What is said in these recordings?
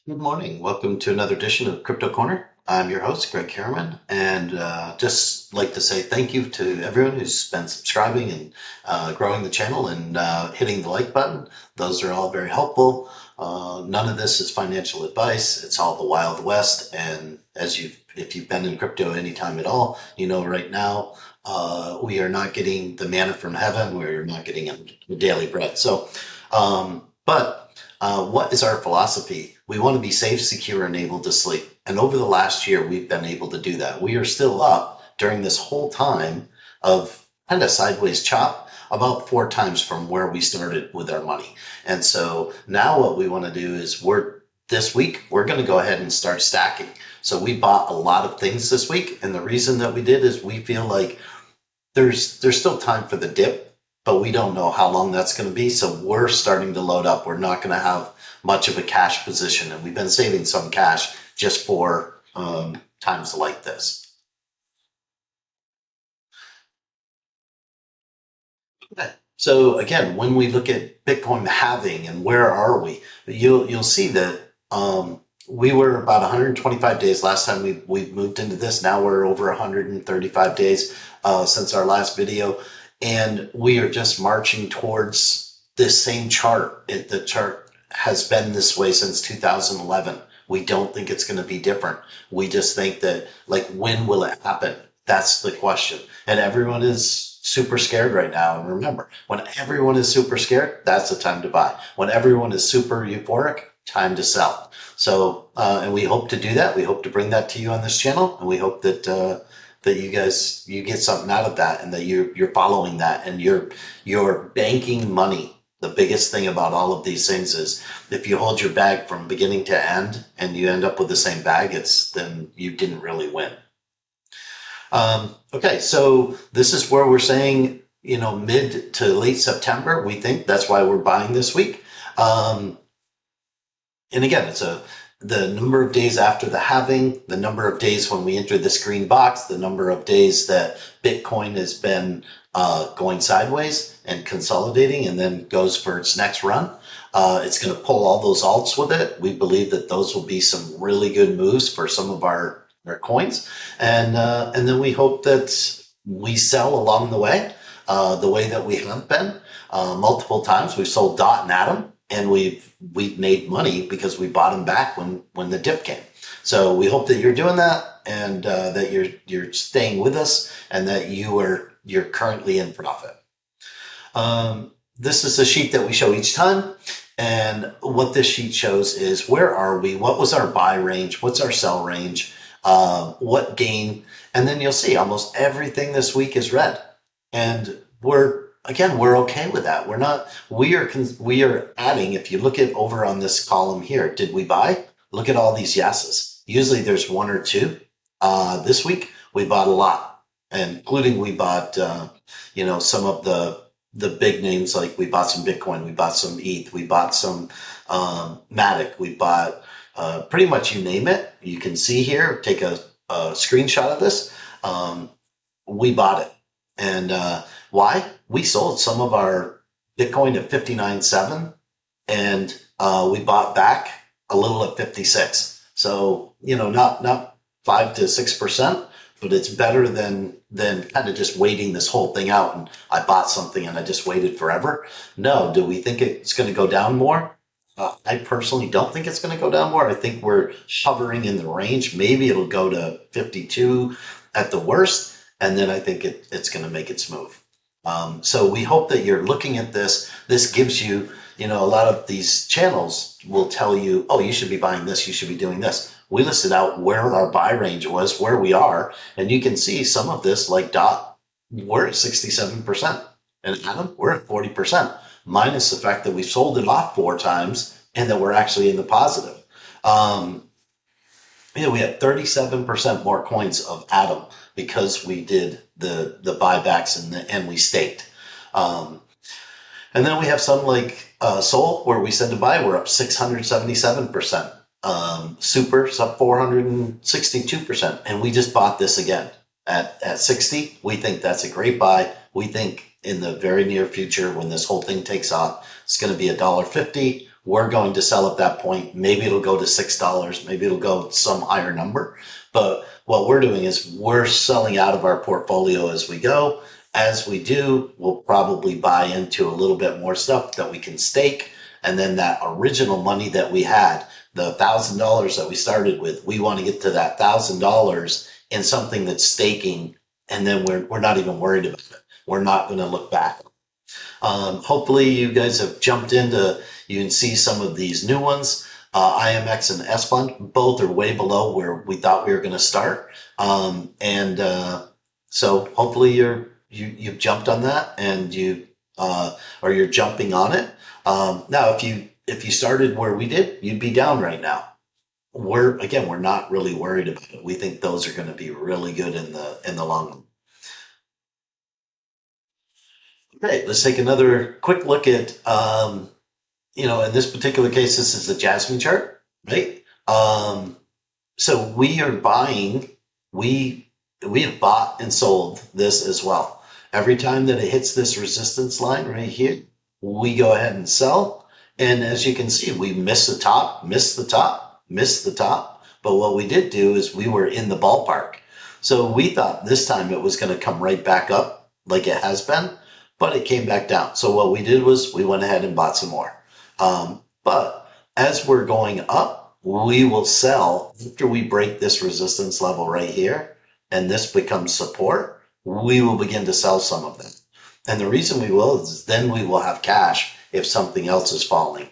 Good morning. Welcome to another edition of Crypto Corner. I'm your host, Greg Harriman, and just like to say thank you to everyone who's been subscribing and growing the channel and hitting the like button. Those are all very helpful. None of this is financial advice. It's all the Wild West, and if you've been in crypto any time at all, you know right now we are not getting the manna from heaven. We're not getting a daily bread. But what is our philosophy? We want to be safe, secure, and able to sleep. And over the last year, we've been able to do that. We are still up during this whole time of kind of sideways chop about 4 times from where we started with our money. And so now what we want to do is this week, we're going to go ahead and start stacking. So we bought a lot of things this week. And the reason that we did is we feel like there's still time for the dip, but we don't know how long that's going to be. So we're starting to load up. We're not going to have much of a cash position, and we've been saving some cash just for times like this. Okay. So again, when we look at Bitcoin halving and where are we, you'll see that we were about 125 days last time we moved into this. Now we're over 135 days since our last video, and we are just marching towards this same chart. The chart has been this way since 2011. We don't think it's going to be different. We just think that, like, when will it happen? That's the question. And everyone is super scared right now. And remember, when everyone is super scared, that's the time to buy. When everyone is super euphoric, time to sell. So, and we hope to do that. We hope to bring that to you on this channel, and we hope that that you get something out of that, and that you're following that, and you're banking money. The biggest thing about all of these things is if you hold your bag from beginning to end and you end up with the same bag, then you didn't really win. Okay, so this is where we're saying, mid to late September, we think that's why we're buying this week. And again, the number of days after the halving, the number of days when we entered this green box, the number of days that Bitcoin has been going sideways and consolidating and then goes for its next run. It's going to pull all those alts with it. We believe that those will be some really good moves for some of our coins. And then we hope that we sell along the way that we have been. Multiple times we've sold Dot and Atom, and we've made money because we bought them back when the dip came. So we hope that you're doing that, and that you're staying with us, and that you're currently in profit. This is a sheet that we show each time. And what this sheet shows is, where are we? What was our buy range? What's our sell range? What gain? And then you'll see almost everything this week is red. And we're okay with that. We are adding, if you look at over on this column here, did we buy? Look at all these yeses. Usually there's one or two. This week we bought a lot, including we bought, some of the big names. Like we bought some Bitcoin, we bought some ETH, we bought some Matic, we bought pretty much you name it. You can see here, take a screenshot of this. We bought it. And why? We sold some of our Bitcoin at 59.7, and we bought back a little at 56. So, not 5 to 6%, but it's better than kind of just waiting this whole thing out. And I bought something and I just waited forever. No, do we think it's going to go down more? I personally don't think it's going to go down more. I think we're hovering in the range. Maybe it'll go to 52 at the worst, and then I think it's going to make its move. So we hope that you're looking at this. This gives you, a lot of these channels will tell you, oh, you should be buying this, you should be doing this. We listed out where our buy range was, where we are, and you can see some of this, like Dot, we're at 67%, and Atom, we're at 40%, minus the fact that we sold it off 4 times and that we're actually in the positive. We had 37% more coins of Atom because we did the buybacks and we staked. And then we have some like Sol, where we said to buy, we're up 677%. Super's up 462%. And we just bought this again at 60. We think that's a great buy. We think in the very near future, when this whole thing takes off, it's going to be $1.50. we're going to sell at that point. Maybe it'll go to $6. Maybe it'll go some higher number. But what we're doing is we're selling out of our portfolio as we go. As we do, we'll probably buy into a little bit more stuff that we can stake. And then that original money that we had, the $1,000 that we started with, we want to get to that $1,000 in something that's staking. And then we're not even worried about it. We're not going to look back. Hopefully you guys have jumped into, you can see some of these new ones. IMX and S Fund, both are way below where we thought we were going to start. So hopefully you've jumped on that and or you're jumping on it. Now, if you started where we did, you'd be down right now. We're not really worried about it. We think those are going to be really good in the long run. Okay, let's take another quick look at, in this particular case, this is the Jasmine chart, right? So we are buying, we have bought and sold this as well. Every time that it hits this resistance line right here, we go ahead and sell. And as you can see, we missed the top, missed the top, missed the top. But what we did do is we were in the ballpark. So we thought this time it was going to come right back up like it has been, but it came back down. So what we did was we went ahead and bought some more. But as we're going up, we will sell after we break this resistance level right here, and this becomes support. We will begin to sell some of them. And the reason we will is then we will have cash if something else is falling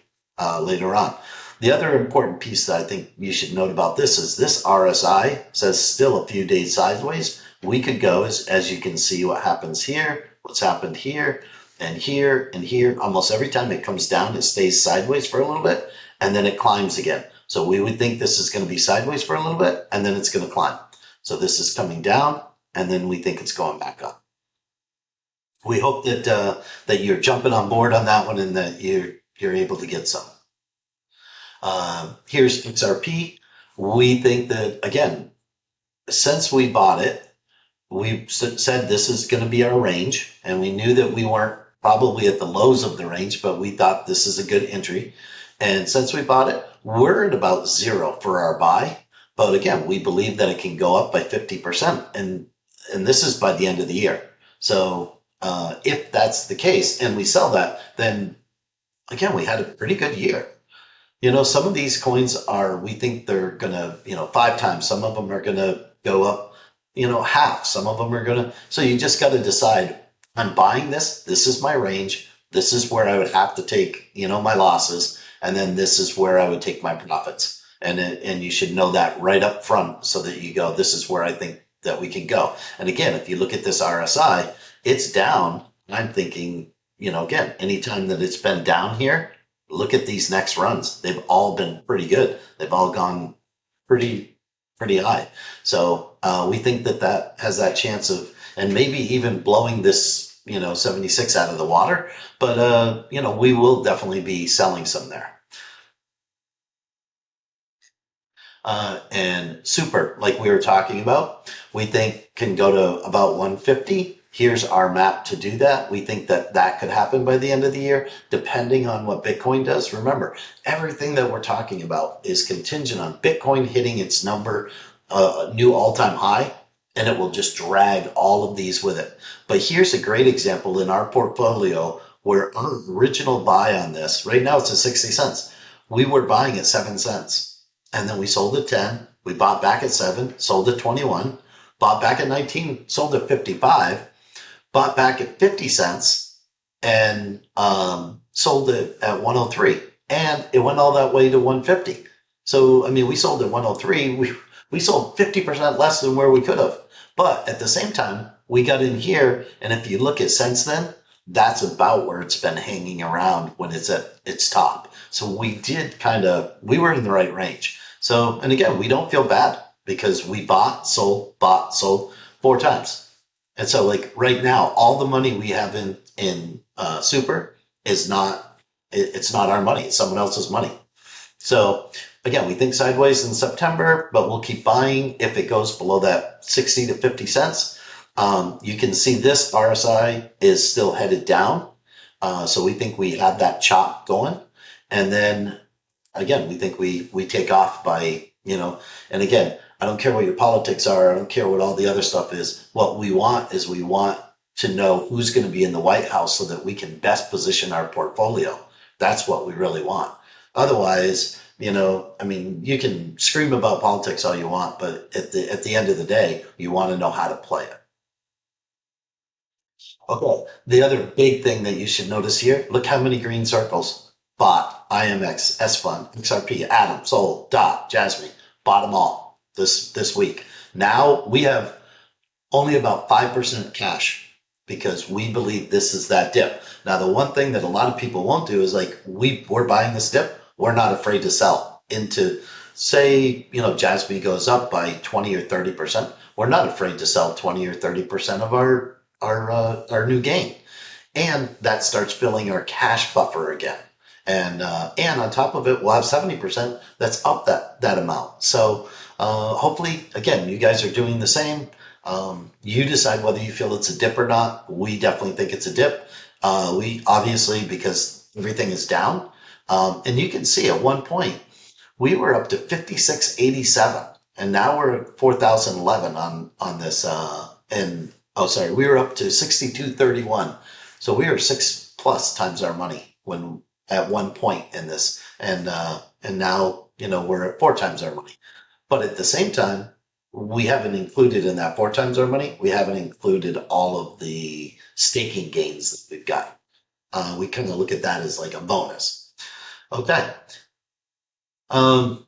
later on. The other important piece that I think you should note about this is this RSI says still a few days sideways. We could go, as you can see what happens here, what's happened here, and here, and here. Almost every time it comes down, it stays sideways for a little bit, and then it climbs again. So we would think this is going to be sideways for a little bit, and then it's going to climb. So this is coming down, and then we think it's going back up. We hope that you're jumping on board on that one and that you're able to get some. Here's XRP. We think that, again, since we bought it, we said this is going to be our range, and we knew that we weren't probably at the lows of the range, but we thought this is a good entry. And since we bought it, we're at about 0 for our buy. But again, we believe that it can go up by 50%, and this is by the end of the year. So if that's the case and we sell that, then again, we had a pretty good year. Some of these coins we think they're going to, 5 times. Some of them are going to go up, half. Some of them are going to. So you just got to decide, I'm buying this. This is my range. This is where I would have to take, my losses. And then this is where I would take my profits. And you should know that right up front so that you go, this is where I think that we can go. And again, if you look at this RSI, it's down. I'm thinking, again, anytime that it's been down here, look at these next runs. They've all been pretty good. They've all gone pretty high. So we think that has that chance of, and maybe even blowing this, 76 out of the water. But, we will definitely be selling some there. And super, like we were talking about, we think can go to about 150. Here's our map to do that. We think that could happen by the end of the year, depending on what Bitcoin does. Remember, everything that we're talking about is contingent on Bitcoin hitting its new all-time high, and it will just drag all of these with it. But here's a great example in our portfolio where our original buy on this, right now it's at 60 cents. We were buying at 7 cents. And then we sold at 10. We bought back at 7, sold at 21, bought back at 19, sold at 55, bought back at 50 cents, and sold it at 103. And it went all that way to 150. So, we sold at 103. We sold 50% less than where we could have. But at the same time, we got in here. And if you look at since then, that's about where it's been hanging around when it's at its top. So we were in the right range. So, and again, we don't feel bad because we bought, sold 4 times. And so like right now, all the money we have in super is it's not our money. It's someone else's money. So again, we think sideways in September, but we'll keep buying if it goes below that 60 to 50 cents. You can see this RSI is still headed down. So we think we have that chop going. And then again, we think we take off by, and again, I don't care what your politics are. I don't care what all the other stuff is. What we want is we want to know who's going to be in the White House so that we can best position our portfolio. That's what we really want. Otherwise, I mean, you can scream about politics all you want, but at the end of the day, you want to know how to play it. Okay. The other big thing that you should notice here, look how many green circles. Bought, IMX, S Fund, XRP, Atom, Soul, Dot, Jasmine, bought them all this week. Now we have only about 5% cash because we believe this is that dip. Now, the one thing that a lot of people won't do is like, we're buying this dip. We're not afraid to sell into, say, Jasmine goes up by 20 or 30%. We're not afraid to sell 20 or 30% of our new gain, and that starts filling our cash buffer again. And on top of it, we'll have 70% that's up that amount. So hopefully, again, you guys are doing the same. You decide whether you feel it's a dip or not. We definitely think it's a dip. We obviously, because everything is down, and you can see at one point we were up to 5687, and now we're at 4011 on this. And oh, sorry, we were up to 6231. So we were six plus times our money when at one point in this, and now we're at four times our money. But at the same time, we haven't included in that four times our money. We haven't included all of the staking gains that we've got. We kind of look at that as like a bonus. Okay. Um,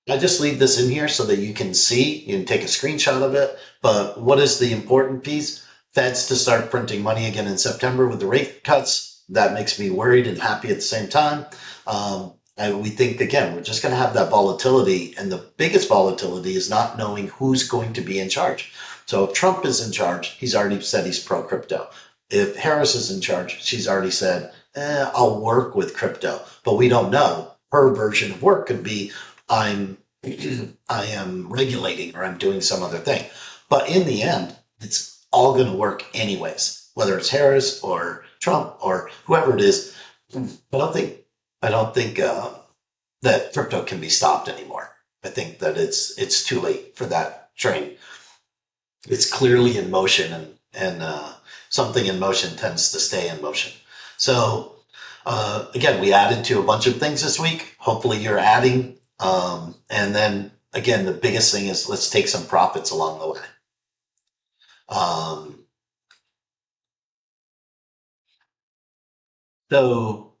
I just leave this in here so that you can see, you can take a screenshot of it. But what is the important piece? Feds to start printing money again in September with the rate cuts. That makes me worried and happy at the same time. And we think, again, we're just going to have that volatility. And the biggest volatility is not knowing who's going to be in charge. So if Trump is in charge, he's already said he's pro crypto. If Harris is in charge, she's already said, I'll work with crypto. But we don't know. Her version of work could be, I'm I am regulating or I'm doing some other thing. But in the end, it's all going to work anyways, whether it's Harris or Trump or whoever it is. I don't think that crypto can be stopped anymore. I think that it's too late for that train. It's clearly in motion, and something in motion tends to stay in motion. So again, we added to a bunch of things this week. Hopefully, you're adding. And then again, the biggest thing is let's take some profits along the way. Um, so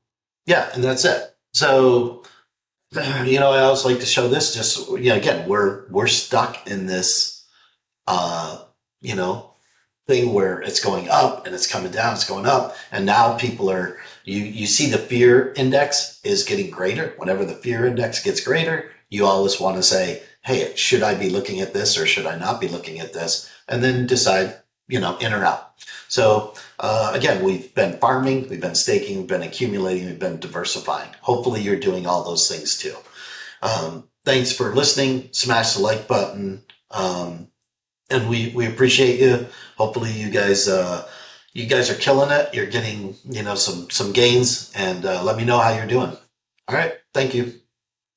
yeah, and that's it. So I always like to show this. Just again, we're stuck in this uh, you know thing where it's going up and it's coming down, it's going up, and now people are you see the fear index is getting greater. Whenever the fear index gets greater, you always want to say, hey, should I be looking at this or should I not be looking at this? And then decide, in or out. So again, we've been farming, we've been staking, we've been accumulating, we've been diversifying. Hopefully you're doing all those things too. Thanks for listening. Smash the like button. And we appreciate you. Hopefully you guys are killing it. You're getting some gains, and let me know how you're doing. All right, thank you.